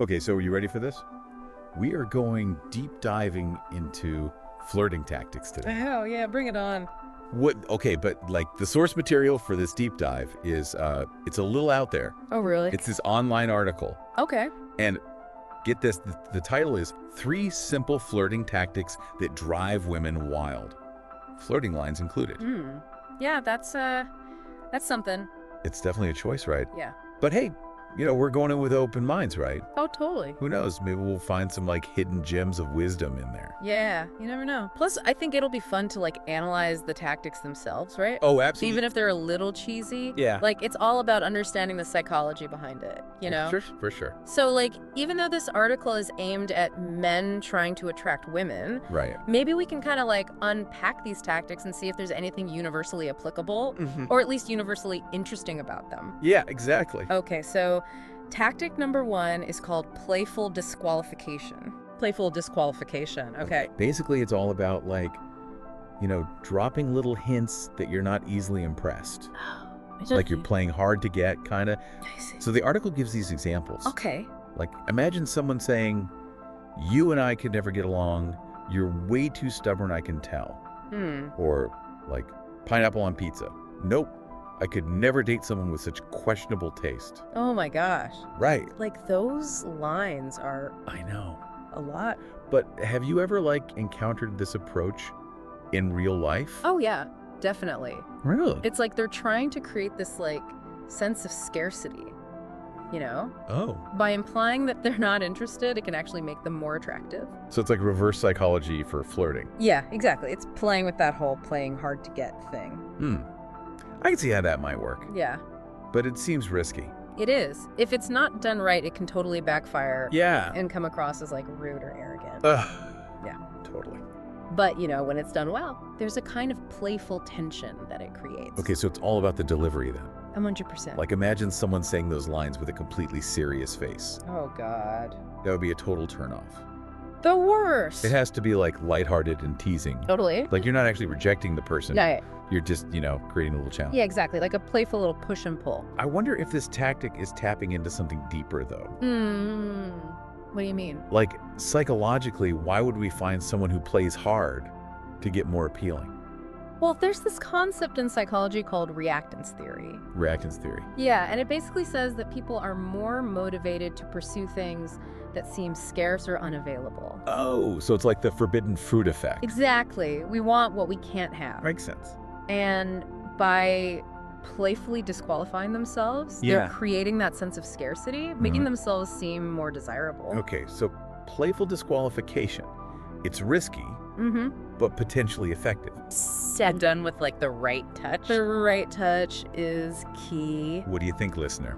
Okay, so are you ready for this? We are going deep diving into flirting tactics today. Oh, yeah, bring it on. Okay, but like the source material for this deep dive is it's a little out there. Oh, really? It's this online article. Okay. And get this, the title is 3 Simple Flirting Tactics That Drive Women Wild. Flirting lines included. Yeah, that's something. It's definitely a choice, right? Yeah. But hey, we're going in with open minds, right? Oh, totally. Who knows? Maybe we'll find some like hidden gems of wisdom in there. Yeah, you never know. Plus, I think it'll be fun to like analyze the tactics themselves, right? Oh, absolutely. Even if they're a little cheesy. Yeah. Like, it's all about understanding the psychology behind it, you know? For sure. So, like, even though this article is aimed at men trying to attract women, Right. maybe we can kind of like unpack these tactics and see if there's anything universally applicable Mhm. or at least universally interesting about them. Yeah, exactly. Okay, so tactic number 1 is called playful disqualification. Playful disqualification, okay. Basically, it's all about like, dropping little hints that you're not easily impressed. Like you're playing hard to get, kind of. I see. So the article gives these examples. Okay. Like, imagine someone saying, "You and I could never get along. You're way too stubborn, I can tell." Or like, pineapple on pizza. Nope. I could never date someone with such questionable taste. Oh my gosh. Right. Like, those lines are I know. a lot. But have you ever like encountered this approach in real life? Oh yeah, definitely. Really? It's like they're trying to create this like sense of scarcity, you know? Oh. By implying that they're not interested, it can actually make them more attractive. So it's like reverse psychology for flirting. Yeah, exactly. It's playing with that whole playing hard to get thing. I can see how that might work, Yeah, but it seems risky. it is. If it's not done right, it can totally backfire Yeah. and come across as like rude or arrogant. Ugh. Yeah. Totally. But, when it's done well, there's a kind of playful tension that it creates. Okay, so it's all about the delivery then. 100%. Like imagine someone saying those lines with a completely serious face. Oh, God. That would be a total turnoff. The worst. It has to be like lighthearted and teasing. Totally. Like you're not actually rejecting the person. Yeah, You're just, creating a little challenge. yeah, exactly. Like a playful little push and pull. I wonder if this tactic is tapping into something deeper though. What do you mean? Like psychologically, why would we find someone who plays hard to get more appealing? Well, there's this concept in psychology called reactance theory. Reactance theory. Yeah, and it basically says that people are more motivated to pursue things that seem scarce or unavailable. Oh, so it's like the forbidden fruit effect. Exactly. We want what we can't have. Makes sense. And by playfully disqualifying themselves, Yeah. they're creating that sense of scarcity, making themselves seem more desirable. Okay, so playful disqualification. It's risky, but potentially effective. Said done with like the right touch. The right touch is key. What do you think, listener?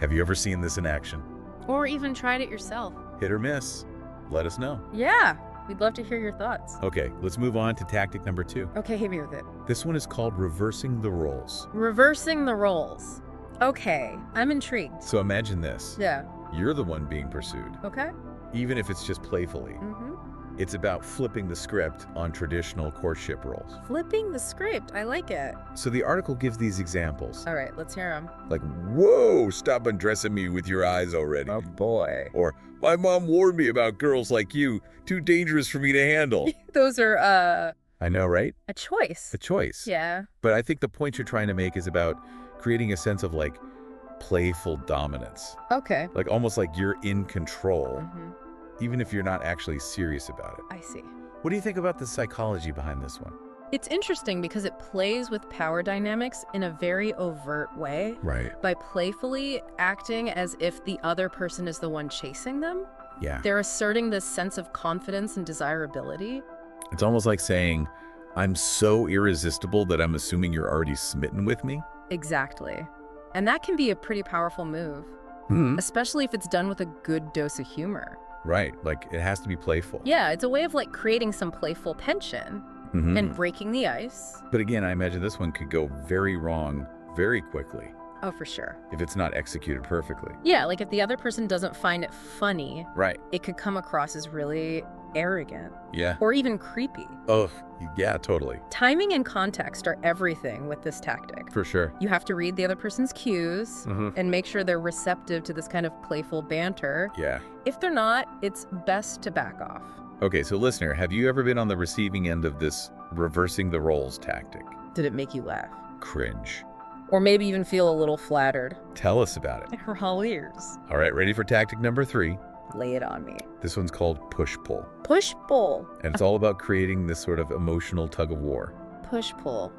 Have you ever seen this in action? Or even tried it yourself. Hit or miss? Let us know. Yeah, we'd love to hear your thoughts. Okay, let's move on to tactic number 2. Okay, hit me with it. This one is called reversing the roles. Reversing the roles. Okay, I'm intrigued. So imagine this. Yeah. You're the one being pursued, Okay. even if it's just playfully. It's about flipping the script on traditional courtship roles. Flipping the script. I like it. So the article gives these examples. All right, let's hear them. Like, whoa, stop undressing me with your eyes already. Oh, boy. Or, my mom warned me about girls like you, too dangerous for me to handle. Those are, I know, right? a choice. A choice. Yeah. But I think the point you're trying to make is about creating a sense of like playful dominance. Okay. Like almost like you're in control, even if you're not actually serious about it. I see. What do you think about the psychology behind this one? It's interesting because it plays with power dynamics in a very overt way Right. by playfully acting as if the other person is the one chasing them. Yeah. They're asserting this sense of confidence and desirability. It's almost like saying, I'm so irresistible that I'm assuming you're already smitten with me. Exactly. And that can be a pretty powerful move, especially if it's done with a good dose of humor. Right. Like it has to be playful. Yeah, it's a way of like creating some playful tension and breaking the ice. But again, I imagine this one could go very wrong very quickly Oh, for sure. if it's not executed perfectly. Yeah, like if the other person doesn't find it funny, Right. it could come across as really arrogant, Yeah. or even creepy. Oh, yeah, totally. Timing and context are everything with this tactic. For sure. You have to read the other person's cues and make sure they're receptive to this kind of playful banter. Yeah. If they're not, it's best to back off. Okay, so listener, have you ever been on the receiving end of this reversing the roles tactic? Did it make you laugh? Cringe. Or maybe even feel a little flattered? Tell us about it. We're all ears. All right, ready for tactic number 3? Lay it on me. This one's called push-pull. Push-pull. And it's all about creating this sort of emotional tug-of-war. Push-pull.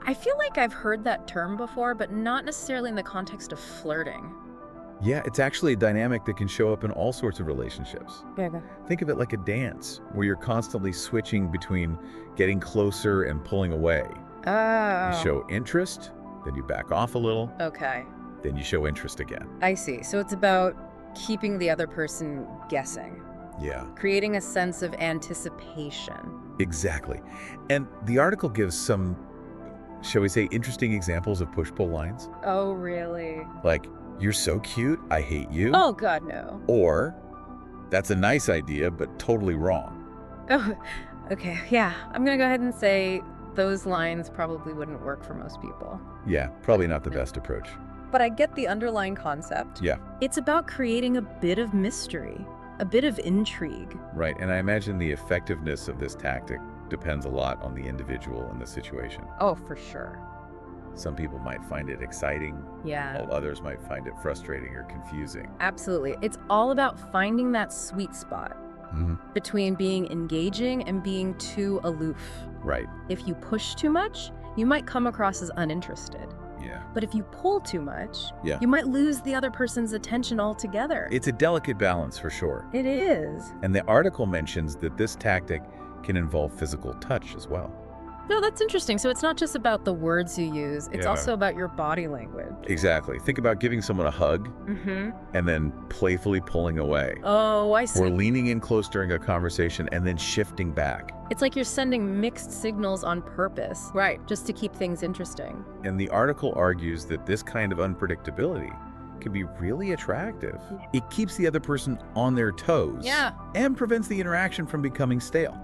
I feel like I've heard that term before, but not necessarily in the context of flirting. Yeah, it's actually a dynamic that can show up in all sorts of relationships. Yeah. Think of it like a dance, where you're constantly switching between getting closer and pulling away. Oh. You show interest, then you back off a little, Okay. then you show interest again. I see. So it's about keeping the other person guessing, Yeah, creating a sense of anticipation. exactly. And the article gives some, shall we say, interesting examples of push-pull lines. Oh, really? Like, you're so cute, I hate you. Oh, God, no. Or, that's a nice idea, but totally wrong. Oh, okay. Yeah, I'm going to go ahead and say those lines probably wouldn't work for most people. Yeah, probably not the best approach. But I get the underlying concept. Yeah. It's about creating a bit of mystery, a bit of intrigue. Right, and I imagine the effectiveness of this tactic depends a lot on the individual and the situation. Oh, for sure. Some people might find it exciting, Yeah. while others might find it frustrating or confusing. Absolutely. It's all about finding that sweet spot between being engaging and being too aloof. Right, If you push too much, you might come across as uninterested. yeah. But if you pull too much, Yeah. you might lose the other person's attention altogether. It's a delicate balance for sure. It is. And the article mentions that this tactic can involve physical touch as well. No, that's interesting. So it's not just about the words you use, it's Yeah. also about your body language. Exactly. Think about giving someone a hug and then playfully pulling away. Oh, I see. Or leaning in close during a conversation and then shifting back. It's like you're sending mixed signals on purpose. Right. Just to keep things interesting. And the article argues that this kind of unpredictability can be really attractive. It keeps the other person on their toes. Yeah. And prevents the interaction from becoming stale.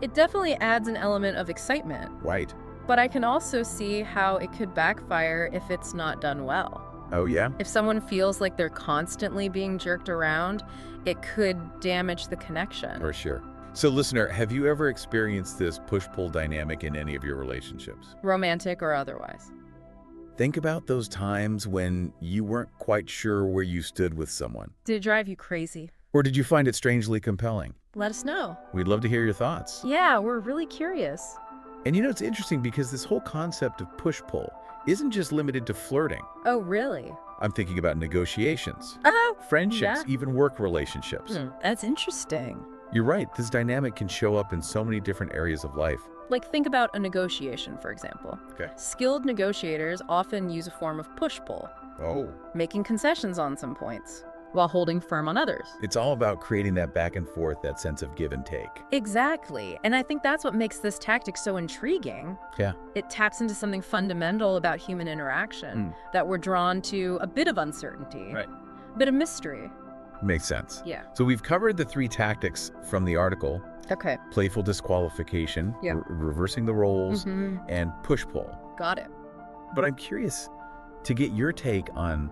It definitely adds an element of excitement, Right. but I can also see how it could backfire if it's not done well. Oh, yeah? If someone feels like they're constantly being jerked around, it could damage the connection. For sure. So, listener, have you ever experienced this push-pull dynamic in any of your relationships? Romantic or otherwise. Think about those times when you weren't quite sure where you stood with someone. Did it drive you crazy? Or did you find it strangely compelling? Let us know. We'd love to hear your thoughts. Yeah, we're really curious. And you know, it's interesting because this whole concept of push-pull isn't just limited to flirting. Oh, really? I'm thinking about negotiations, Oh, friendships, even work relationships. That's interesting. You're right, this dynamic can show up in so many different areas of life. Like, think about a negotiation, for example. Okay. Skilled negotiators often use a form of push-pull, Oh. making concessions on some points, while holding firm on others. It's all about creating that back and forth, that sense of give and take. Exactly. And I think that's what makes this tactic so intriguing. Yeah. It taps into something fundamental about human interaction, that we're drawn to a bit of uncertainty, Right. a bit of mystery. Makes sense. Yeah. So we've covered the 3 tactics from the article: Okay. playful disqualification, Yeah. reversing the roles, and push-pull. Got it. But I'm curious to get your take on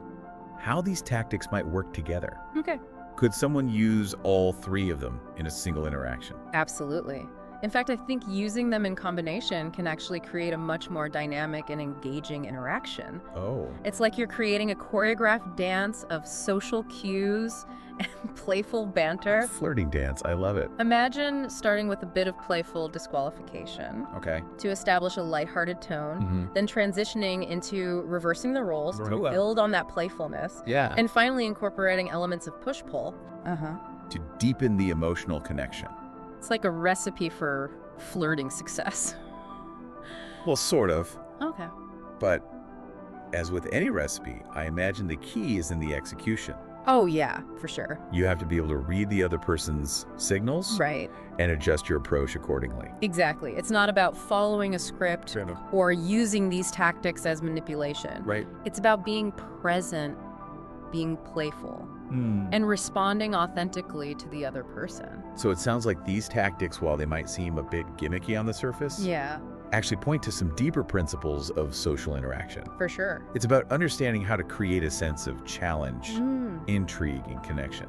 how these tactics might work together. Okay. Could someone use all 3 of them in a single interaction? Absolutely. In fact, I think using them in combination can actually create a much more dynamic and engaging interaction. Oh. It's like you're creating a choreographed dance of social cues and playful banter. Flirting dance. I love it. Imagine starting with a bit of playful disqualification Okay. to establish a lighthearted tone, then transitioning into reversing the roles to build on that playfulness, Yeah. and finally incorporating elements of push-pull. To deepen the emotional connection. It's like a recipe for flirting success. Well, sort of. Okay. But as with any recipe, I imagine the key is in the execution. Oh, yeah, for sure. You have to be able to read the other person's signals Right. and adjust your approach accordingly. Exactly. It's not about following a script or using these tactics as manipulation. Right. It's about being present, being playful. and responding authentically to the other person. So it sounds like these tactics, while they might seem a bit gimmicky on the surface, actually point to some deeper principles of social interaction. For sure. It's about understanding how to create a sense of challenge, intrigue, and connection.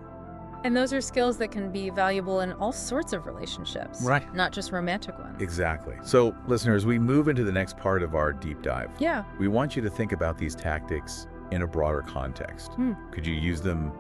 And those are skills that can be valuable in all sorts of relationships. Right. Not just romantic ones. Exactly. So, listeners, we move into the next part of our deep dive. Yeah. We want you to think about these tactics in a broader context. Could you use them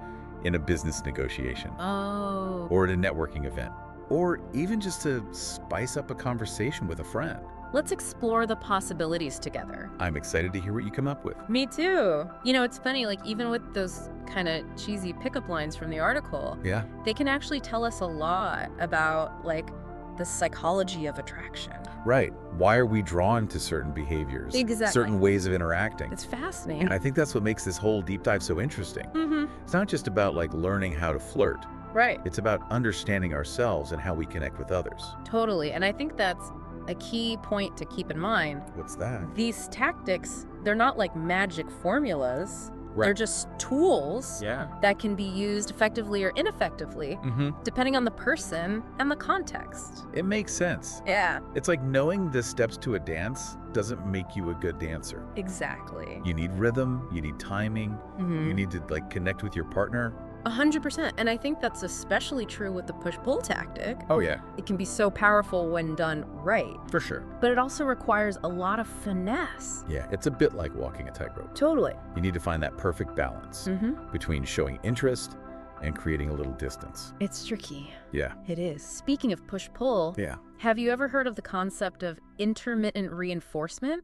in a business negotiation? Oh. Or at a networking event? Or even just to spice up a conversation with a friend? Let's explore the possibilities together. I'm excited to hear what you come up with. Me too. You know, it's funny, like even with those kind of cheesy pickup lines from the article, they can actually tell us a lot about like the psychology of attraction. Right. Why are we drawn to certain behaviors? Exactly. Certain ways of interacting? It's fascinating. And I think that's what makes this whole deep dive so interesting. It's not just about like learning how to flirt. Right. It's about understanding ourselves and how we connect with others. Totally. And I think that's a key point to keep in mind. What's that? These tactics, they're not like magic formulas. Right. They're just tools that can be used effectively or ineffectively, depending on the person and the context. It makes sense. Yeah. It's like knowing the steps to a dance doesn't make you a good dancer. Exactly. You need rhythm, you need timing, you need to like connect with your partner. 100%. And I think that's especially true with the push-pull tactic. Oh, yeah. It can be so powerful when done right. For sure. But it also requires a lot of finesse. Yeah, it's a bit like walking a tightrope. Totally. You need to find that perfect balance between showing interest and creating a little distance. It's tricky. Yeah. It is. Speaking of push-pull, have you ever heard of the concept of intermittent reinforcement?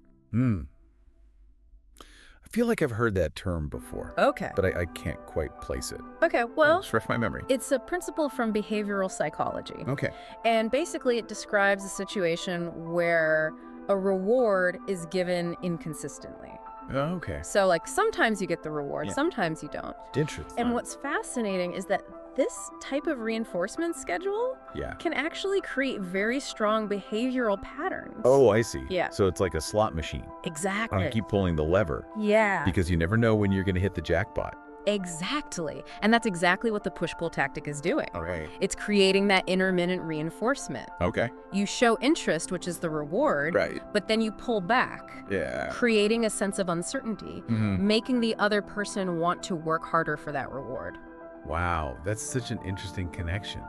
I feel like I've heard that term before. Okay. But I can't quite place it. Okay, well, Just refresh my memory. it's a principle from behavioral psychology. Okay. And basically it describes a situation where a reward is given inconsistently. Oh, okay. So like sometimes you get the reward, sometimes you don't. Interesting. And what's fascinating is that this type of reinforcement schedule can actually create very strong behavioral patterns. Oh, I see. Yeah. So it's like a slot machine. Exactly. I keep pulling the lever. Yeah. Because you never know when you're going to hit the jackpot. Exactly. And that's exactly what the push-pull tactic is doing. All right. It's creating that intermittent reinforcement. Okay. You show interest, which is the reward, Right. but then you pull back, creating a sense of uncertainty, making the other person want to work harder for that reward. Wow, that's such an interesting connection.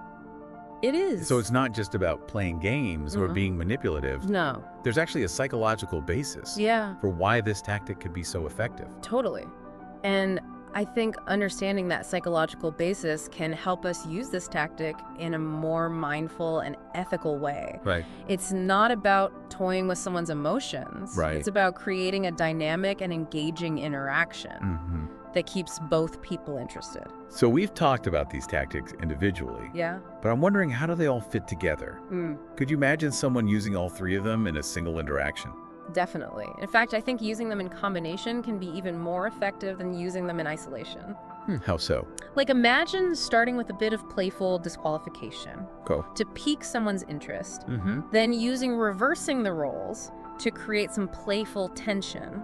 It is. So it's not just about playing games or being manipulative. No. There's actually a psychological basis for why this tactic could be so effective. Totally. And I think understanding that psychological basis can help us use this tactic in a more mindful and ethical way. Right. It's not about toying with someone's emotions. Right. It's about creating a dynamic and engaging interaction that keeps both people interested. So we've talked about these tactics individually. Yeah. But I'm wondering, how do they all fit together? Could you imagine someone using all three of them in a single interaction? Definitely. In fact, I think using them in combination can be even more effective than using them in isolation. How so? Like imagine starting with a bit of playful disqualification to pique someone's interest, then reversing the roles to create some playful tension,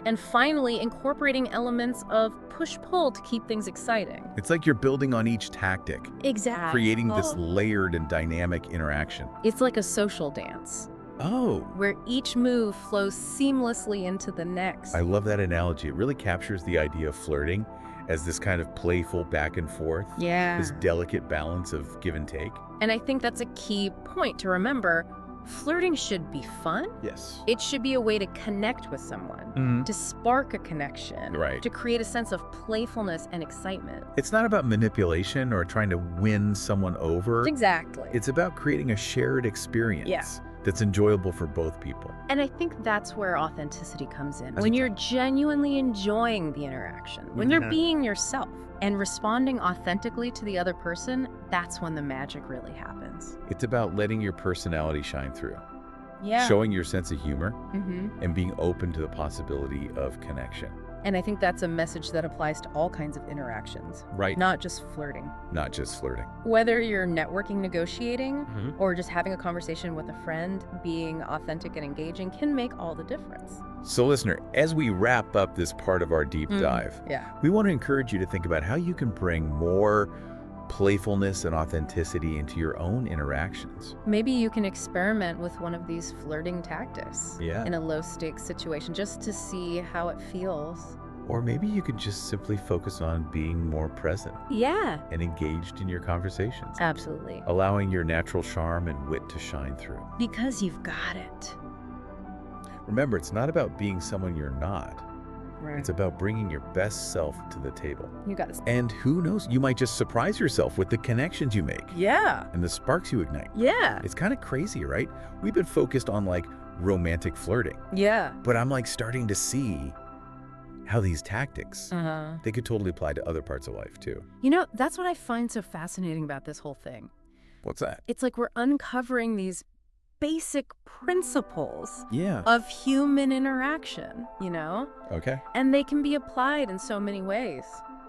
and finally incorporating elements of push-pull to keep things exciting. It's like you're building on each tactic. Exactly. Creating this layered and dynamic interaction. It's like a social dance. Oh. Where each move flows seamlessly into the next. I love that analogy. It really captures the idea of flirting as this kind of playful back and forth. Yeah. This delicate balance of give and take. And I think that's a key point to remember. Flirting should be fun. Yes. It should be a way to connect with someone, to spark a connection, to create a sense of playfulness and excitement. It's not about manipulation or trying to win someone over. Exactly. It's about creating a shared experience that's enjoyable for both people. And I think that's where authenticity comes in. When you're genuinely enjoying the interaction, when you're being yourself and responding authentically to the other person, that's when the magic really happens. It's about letting your personality shine through. Yeah. Showing your sense of humor and being open to the possibility of connection. And I think that's a message that applies to all kinds of interactions. Right. Not just flirting. Not just flirting. Whether you're networking, negotiating, or just having a conversation with a friend, being authentic and engaging can make all the difference. So listener, as we wrap up this part of our deep dive, we want to encourage you to think about how you can bring more playfulness and authenticity into your own interactions. Maybe you can experiment with one of these flirting tactics in a low-stakes situation just to see how it feels. Or maybe you could just simply focus on being more present. And engaged in your conversations. Absolutely. Allowing your natural charm and wit to shine through. Because you've got it. Remember, it's not about being someone you're not. It's about bringing your best self to the table. You got it. And who knows, you might just surprise yourself with the connections you make. And the sparks you ignite. It's kind of crazy, right? We've been focused on like romantic flirting. But I'm like starting to see how these tactics, they could totally apply to other parts of life too. You know, that's what I find so fascinating about this whole thing. What's that? It's like we're uncovering these basic principles of human interaction, you know? And they can be applied in so many ways.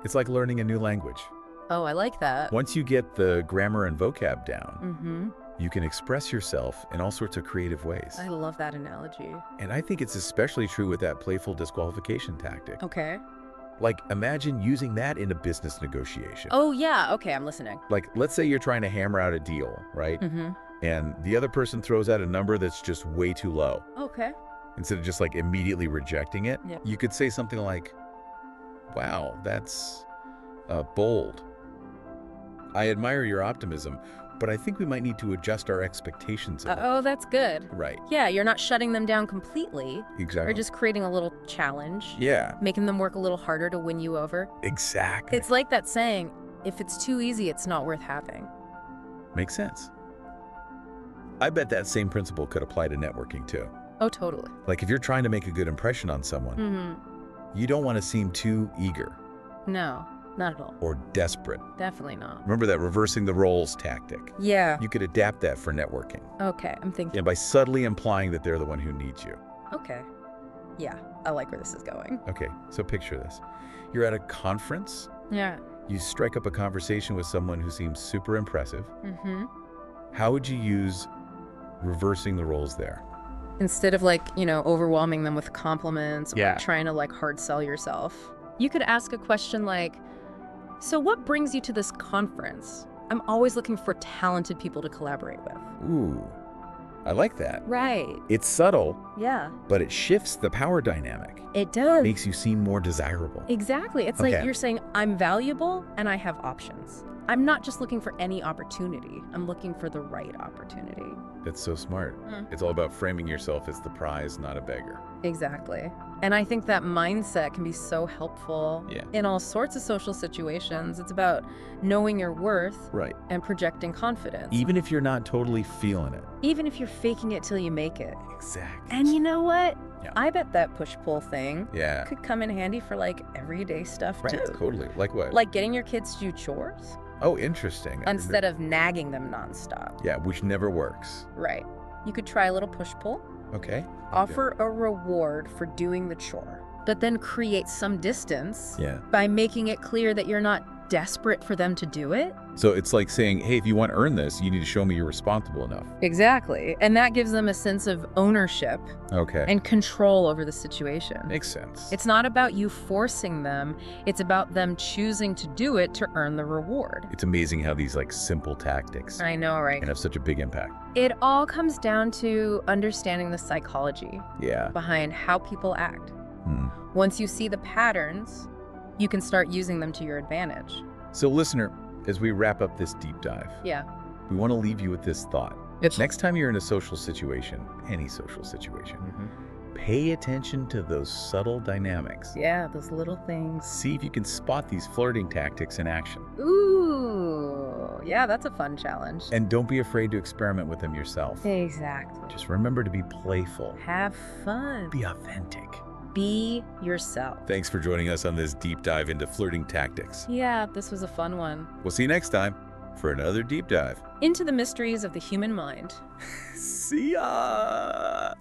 It's like learning a new language. Oh, I like that. Once you get the grammar and vocab down, you can express yourself in all sorts of creative ways. I love that analogy. And I think it's especially true with that playful disqualification tactic. Like, imagine using that in a business negotiation. Oh, yeah. Okay, I'm listening. Like, let's say you're trying to hammer out a deal, right? And the other person throws out a number that's just way too low. Instead of just like immediately rejecting it, you could say something like, wow, that's bold. I admire your optimism, but I think we might need to adjust our expectations a little. Oh, that's good. Right. Yeah, you're not shutting them down completely. Exactly. You're just creating a little challenge. Making them work a little harder to win you over. Exactly. It's like that saying, if it's too easy, it's not worth having. Makes sense. I bet that same principle could apply to networking too. Oh, totally. Like if you're trying to make a good impression on someone, you don't want to seem too eager. No, not at all. Or desperate. Definitely not. Remember that reversing the roles tactic? You could adapt that for networking. Okay, I'm thinking. And by subtly implying that they're the one who needs you. Okay. Yeah, I like where this is going. Okay, so picture this. You're at a conference. You strike up a conversation with someone who seems super impressive. How would you use reversing the roles there? Instead of like, you know, overwhelming them with compliments or trying to like hard sell yourself, you could ask a question like, so what brings you to this conference? I'm always looking for talented people to collaborate with. Ooh, I like that. Right. It's subtle. Yeah. But it shifts the power dynamic. It does. Makes you seem more desirable. Exactly. It's like you're saying, I'm valuable and I have options. I'm not just looking for any opportunity. I'm looking for the right opportunity. That's so smart. It's all about framing yourself as the prize, not a beggar. Exactly. And I think that mindset can be so helpful in all sorts of social situations. It's about knowing your worth and projecting confidence. Even if you're not totally feeling it. Even if you're faking it till you make it. Exactly. And you know what? I bet that push-pull thing Yeah. could come in handy for like everyday stuff Right, too. totally. Like what? Like getting your kids to do chores Oh, interesting. instead of nagging them nonstop. Yeah, which never works. Right. You could try a little push-pull. Okay. Offer a reward for doing the chore, but then create some distance Yeah. by making it clear that you're not desperate for them to do it. So it's like saying, hey, if you want to earn this, you need to show me you're responsible enough. Exactly. And that gives them a sense of ownership Okay. and control over the situation. Makes sense. It's not about you forcing them. It's about them choosing to do it to earn the reward. It's amazing how these like simple tactics I know, right? can have such a big impact. It all comes down to understanding the psychology Yeah. behind how people act. Once you see the patterns, you can start using them to your advantage. So listener, as we wrap up this deep dive, we want to leave you with this thought. Next time you're in a social situation, any social situation, pay attention to those subtle dynamics. Yeah, those little things. See if you can spot these flirting tactics in action. Ooh, yeah, that's a fun challenge. And don't be afraid to experiment with them yourself. Exactly. Just remember to be playful. Have fun. Be authentic. Be yourself. Thanks for joining us on this deep dive into flirting tactics. Yeah, this was a fun one. We'll see you next time for another deep dive Into the mysteries of the human mind. See ya!